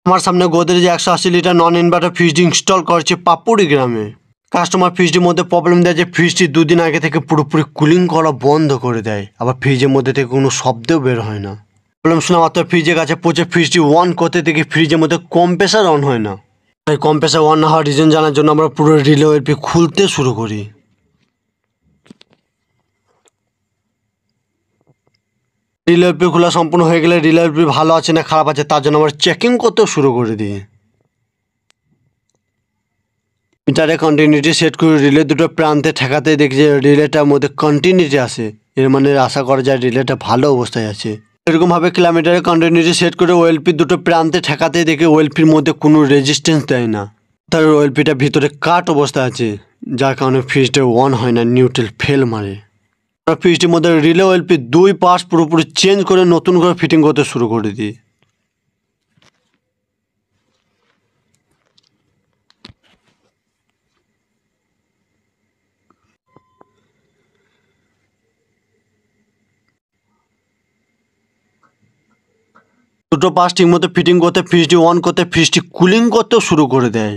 আমার সামনে গোদরেজ 180 লিটার নন inverter fridge install করেছে পাপুড়ি গ্রামে। কাস্টমার ফ্রিজটির মধ্যে প্রবলেম দেয় যে ফ্রিজটি 2 দিন আগে থেকে পুরোপুরি কুলিং করা বন্ধ করে দেয়, আবার ফ্রিজের মধ্যে থেকে কোনো শব্দও বের হয় না। প্রবলেম শোনা মাত্র ফ্রিজের কাছে পৌঁছে ফ্রিজটি অন করতে দেখি ফ্রিজের মধ্যে কম্প্রেসার অন হয় না। এই কম্প্রেসার অন না হওয়ার রিজন জানার জন্য আমরা পুরো রিলে ওএলপি খুলতে শুরু করি। রিলে ওএলপি খোলা সম্পূর্ণ হয়ে গেলে রিলে ওএলপি ভালো আছে না খারাপ আছে তার জন্য আমরা চেকিং করতেও শুরু করে দিই। মিটারে কন্টিনিউটি সেট করে রিলে দুটো প্রান্তে ঠেকাতে দেখি যে রিলেটার মধ্যে কন্টিনিউটি আসে, এর মানে আশা করা যায় রিলেটা ভালো অবস্থায় আছে। এরকমভাবে কিলোমিটারে কন্টিনিউটি সেট করে ওএলপি দুটো প্রান্তে ঠেকাতে দেখে ওএলপির মধ্যে কোনো রেজিস্ট্যান্স দেয় না, তার ওএলপিটা ভিতরে কাট অবস্থায় আছে, যার কারণে ফ্রিজটা অন হয় না, নিউট্রাল ফেল মারে। আমরা ফ্রিজটির মধ্যে রিলে ওএলপি 2 পার্টস পুরোপুরি চেঞ্জ করে নতুন করে ফিটিং করতে শুরু করে দিই। দুটো পার্টস ঠিক মতো ফিটিং করতে ফ্রিজটি অন করতে ফ্রিজটি কুলিং করতেও শুরু করে দেয়।